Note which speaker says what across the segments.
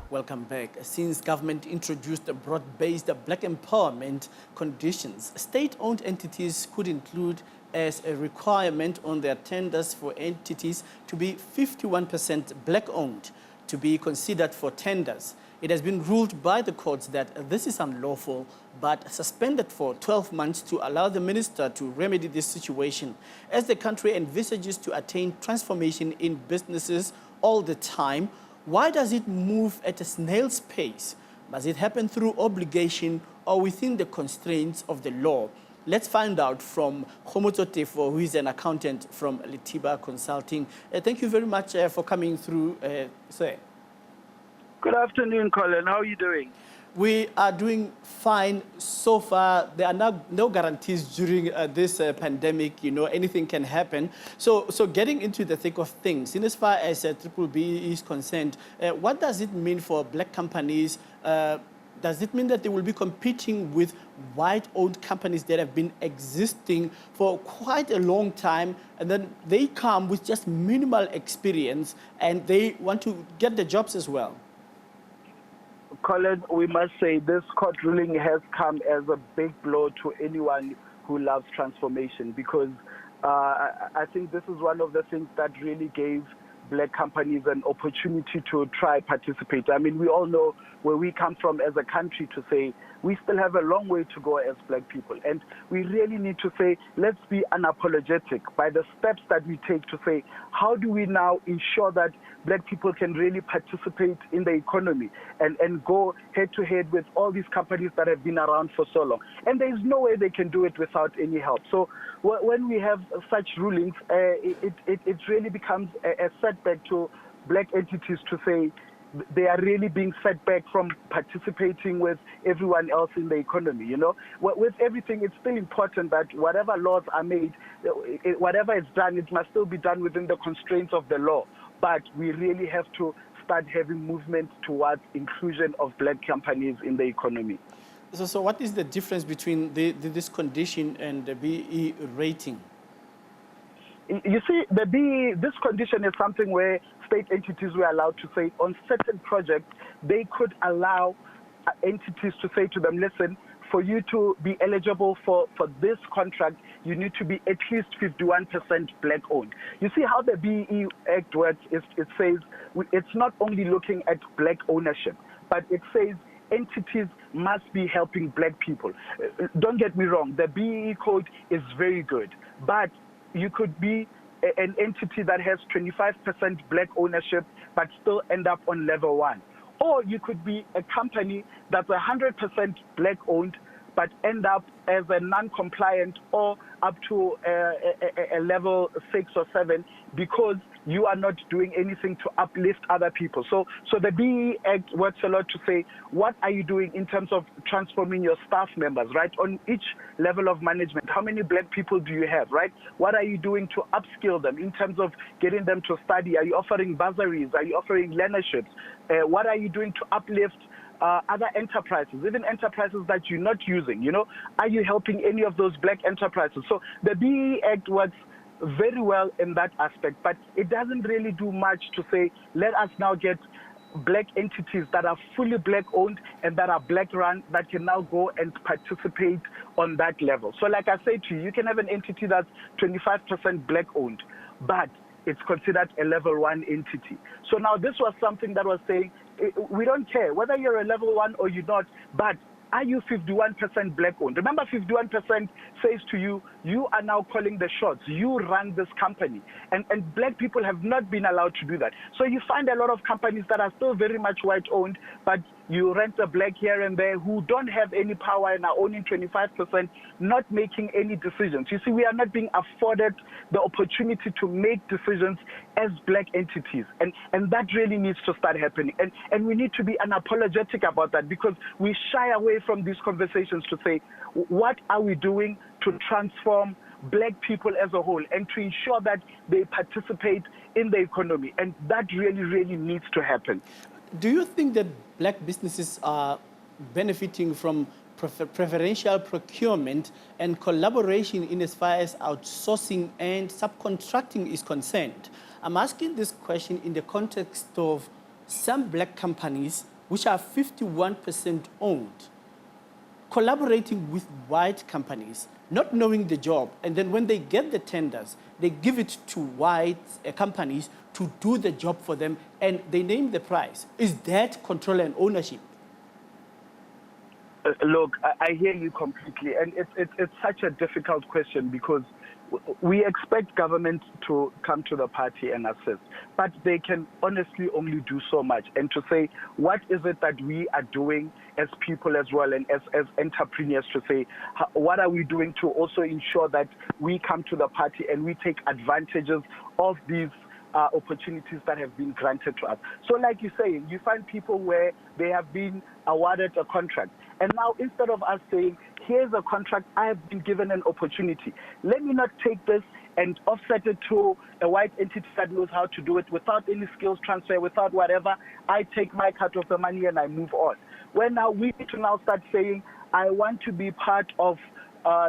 Speaker 1: Welcome back. Since government introduced broad-based black empowerment conditions, state-owned entities could include as a requirement on their tenders for entities to be 51% black-owned to be considered for tenders. It has been ruled by the courts that this is unlawful, but suspended for 12 months to allow the minister to remedy this situation, as the country envisages to attain transformation in businesses all the time. Why does it move at a snail's pace? Does it happen through obligation or within the constraints of the law? Let's find out from Khomotso Teffo, who is an accountant from Lithiba Consulting. Thank you very much for coming through, sir.
Speaker 2: Good afternoon, Colin. How are you doing?
Speaker 1: We are doing fine so far. There are no guarantees during this pandemic. You know, anything can happen. So getting into the thick of things, in as far as BBEEE is concerned, what does it mean for black companies? Does it mean that they will be competing with white-owned companies that have been existing for quite a long time, and then they come with just minimal experience and they want to get the jobs as well?
Speaker 2: Colin, we must say this court ruling has come as a big blow to anyone who loves transformation, because I think this is one of the things that really gave black companies an opportunity to try participate. I mean, we all know where we come from as a country to say we still have a long way to go as black people. And we really need to say, let's be unapologetic by the steps that we take to say, how do we now ensure that black people can really participate in the economy and go head to head with all these companies that have been around for so long. And there's no way they can do it without any help. So when we have such rulings, it really becomes a setback to black entities to say they are really being set back from participating with everyone else in the economy. You know, with everything, it's still important that whatever laws are made, whatever is done, it must still be done within the constraints of the law. But we really have to start having movement towards inclusion of black companies in the economy.
Speaker 1: So what is the difference between this condition and the BE rating?
Speaker 2: You see, this condition is something where state entities were allowed to say on certain projects, they could allow entities to say to them, listen, for you to be eligible for this contract, you need to be at least 51% black owned. You see how the BE Act works, it says it's not only looking at black ownership, but it says entities must be helping black people. Don't get me wrong, the BE code is very good, but you could be an entity that has 25% black ownership but still end up on level 1. Or you could be a company that's 100% black owned but end up as a non-compliant or up to a level 6 or 7 because you are not doing anything to uplift other people. So the BE Act works a lot to say, what are you doing in terms of transforming your staff members, right? On each level of management, how many black people do you have, right? What are you doing to upskill them in terms of getting them to study? Are you offering bursaries? Are you offering learnerships? What are you doing to uplift other enterprises, even enterprises that you're not using? You know, are you helping any of those black enterprises? So the BE Act works very well in that aspect, but it doesn't really do much to say, let us now get black entities that are fully black owned and that are black run that can now go and participate on that level. So like I said to you, you can have an entity that's 25% black owned, but it's considered a level 1 entity. So now this was something that was saying, we don't care whether you're a level 1 or you're not, but are you 51% black owned? Remember, 51% says to you, you are now calling the shots. You run this company. And black people have not been allowed to do that. So you find a lot of companies that are still very much white owned, but you rent a black here and there who don't have any power and are owning 25%, not making any decisions. You see, we are not being afforded the opportunity to make decisions as black entities. And that really needs to start happening. And we need to be unapologetic about that, because we shy away from these conversations to say, what are we doing to transform black people as a whole and to ensure that they participate in the economy? And that really, really needs to happen.
Speaker 1: Do you think that black businesses are benefiting from preferential procurement and collaboration in as far as outsourcing and subcontracting is concerned? I'm asking this question in the context of some black companies which are 51% owned, collaborating with white companies, not knowing the job, and then when they get the tenders, they give it to white companies to do the job for them, and they name the price. Is that control and ownership?
Speaker 2: Look, I hear you completely, and it's such a difficult question because we expect government to come to the party and assist, but they can honestly only do so much. And to say, what is it that we are doing as people as well, and as entrepreneurs, to say, what are we doing to also ensure that we come to the party and we take advantages of these opportunities that have been granted to us. So like you say, you find people where they have been awarded a contract. And now instead of us saying, here's a contract, I have been given an opportunity. Let me not take this and offset it to a white entity that knows how to do it without any skills transfer, without whatever. I take my cut of the money and I move on. Well, now we need to now start saying, I want to be part of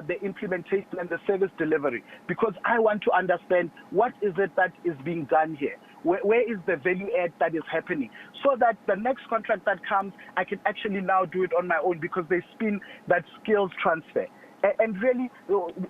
Speaker 2: the implementation and the service delivery, because I want to understand what is it that is being done here. Where is the value add that is happening, so that the next contract that comes, I can actually now do it on my own, because they spin that skills transfer. And really,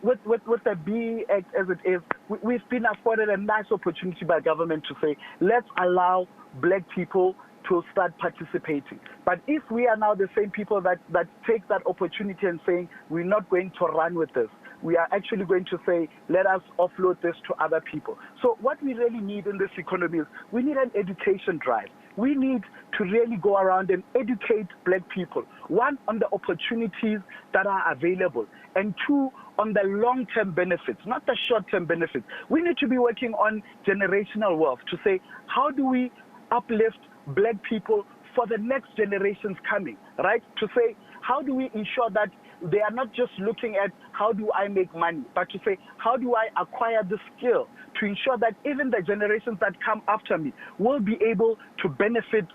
Speaker 2: with the BE Act as it is, we've been afforded a nice opportunity by government to say, let's allow black people to start participating. But if we are now the same people that take that opportunity and saying, we're not going to run with this, we are actually going to say, let us offload this to other people. So what we really need in this economy is, we need an education drive. We need to really go around and educate black people, one, on the opportunities that are available, and two, on the long-term benefits, not the short-term benefits. We need to be working on generational wealth to say, how do we uplift black people for the next generations coming, right? To say, how do we ensure that they are not just looking at how do I make money, but to say, how do I acquire the skill to ensure that even the generations that come after me will be able to benefit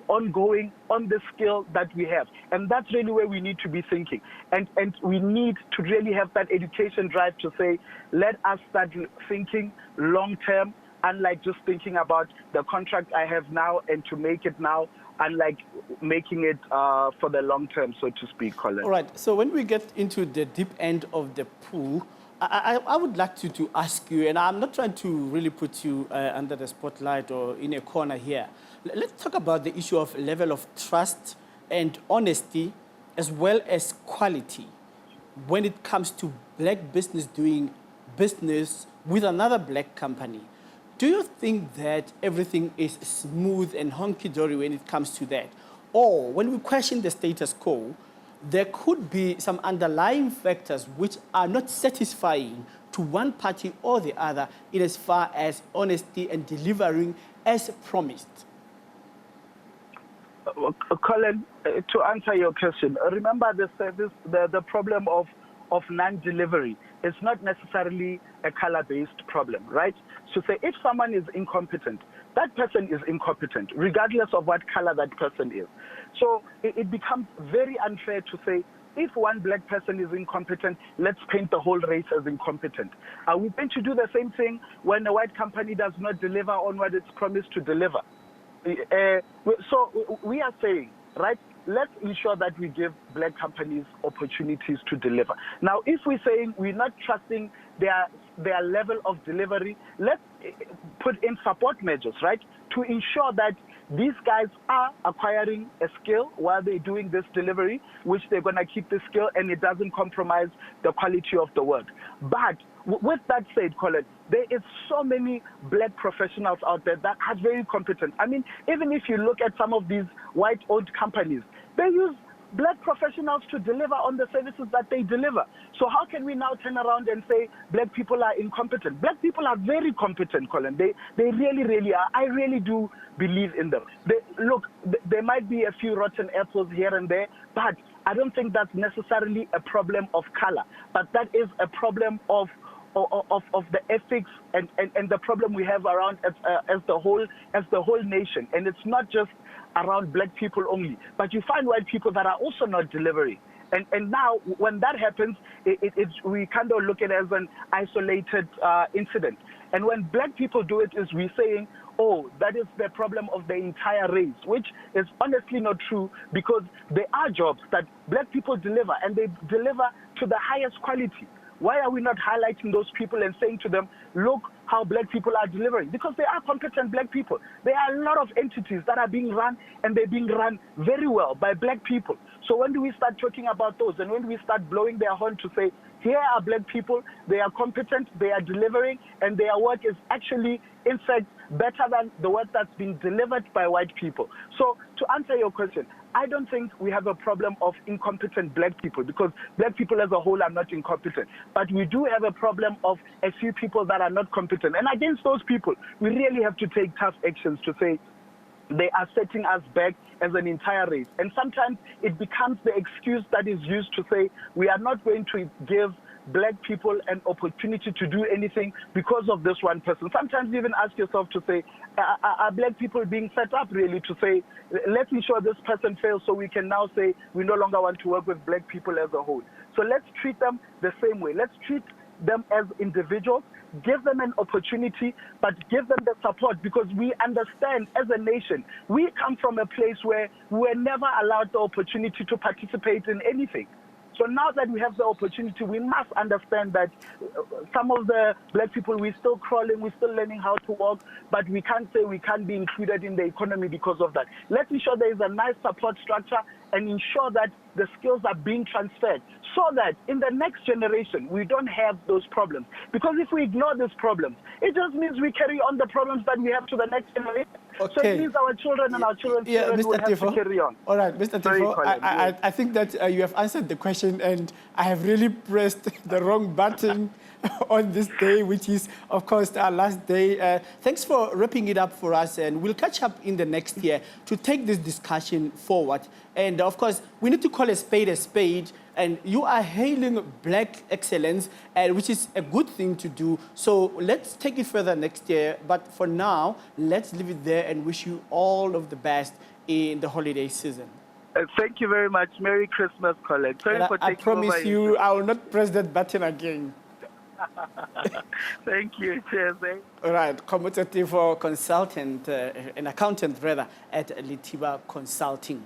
Speaker 2: ongoing on the skill that we have. And that's really where we need to be thinking. And we need to really have that education drive to say, let us start thinking long-term, unlike just thinking about the contract I have now and to make it now, unlike making it for the long term, so to speak, Colin.
Speaker 1: All right, so when we get into the deep end of the pool, I would like to ask you, and I'm not trying to really put you under the spotlight or in a corner here. Let's talk about the issue of level of trust and honesty, as well as quality, when it comes to black business doing business with another black company. Do you think that everything is smooth and honky-dory when it comes to that? Or when we question the status quo, there could be some underlying factors which are not satisfying to one party or the other in as far as honesty and delivering as promised?
Speaker 2: Colin, to answer your question, remember the problem of non-delivery is not necessarily a color-based problem, right? So say if someone is incompetent, that person is incompetent, regardless of what color that person is. So it becomes very unfair to say, if one black person is incompetent, let's paint the whole race as incompetent. Are we going to do the same thing when a white company does not deliver on what it's promised to deliver? So we are saying, right, let's ensure that we give black companies opportunities to deliver. Now, if we're saying we're not trusting their level of delivery, let's put in support measures, right, to ensure that these guys are acquiring a skill while they're doing this delivery, which they're going to keep the skill and it doesn't compromise the quality of the work. But with that said, Colin, there is so many black professionals out there that are very competent. I mean, even if you look at some of these white-owned companies, they use black professionals to deliver on the services that they deliver. So how can we now turn around and say black people are incompetent? Black people are very competent, Colin. They really, really are. I really do believe in them. There might be a few rotten apples here and there, but I don't think that's necessarily a problem of color. But that is a problem of the ethics and the problem we have around as the whole nation. And it's not just around black people only, but you find white people that are also not delivering. And now when that happens, we kind of look at it as an isolated incident. And when black people do it, is we're saying, oh, that is the problem of the entire race, which is honestly not true, because there are jobs that black people deliver, and they deliver to the highest quality. Why are we not highlighting those people and saying to them, look how black people are delivering? Because they are competent black people. There are a lot of entities that are being run, and they're being run very well by black people. So when do we start talking about those, and when do we start blowing their horn to say, here are black people, they are competent, they are delivering, and their work is actually, in fact, better than the work that's being delivered by white people? So to answer your question, I don't think we have a problem of incompetent black people, because black people as a whole are not incompetent. But we do have a problem of a few people that are not competent. And against those people, we really have to take tough actions to say, they are setting us back as an entire race. And sometimes it becomes the excuse that is used to say, we are not going to give black people an opportunity to do anything because of this one person. Sometimes you even ask yourself to say, are black people being set up really to say, let's ensure this person fails so we can now say we no longer want to work with black people as a whole. So let's treat them the same way. Let's treat them as individuals, give them an opportunity, but give them the support, because we understand as a nation, we come from a place where we were never allowed the opportunity to participate in anything. So now that we have the opportunity, we must understand that some of the black people, we're still crawling, we're still learning how to walk, but we can't say we can't be included in the economy because of that. Let's ensure there is a nice support structure and ensure that the skills are being transferred so that in the next generation, we don't have those problems. Because if we ignore these problems, it just means we carry on the problems that we have to the next generation.
Speaker 1: Okay.
Speaker 2: So it means our children and our children's children will have to carry on.
Speaker 1: All right, Mr. Teffo, I think that you have answered the question, and I have really pressed the wrong button on this day, which is, of course, our last day. Thanks for wrapping it up for us, and we'll catch up in the next year to take this discussion forward. And, of course, we need to call a spade, and you are hailing black excellence, which is a good thing to do. So let's take it further next year. But for now, let's leave it there and wish you all of the best in the holiday season.
Speaker 2: Thank you very much. Merry Christmas, colleagues. Sorry for taking
Speaker 1: I promise
Speaker 2: over.
Speaker 1: you, I will not press that button again.
Speaker 2: Thank you. Cheers.
Speaker 1: All right. Khomotso Teffo, consultant, an accountant rather, at Lithiba Consulting.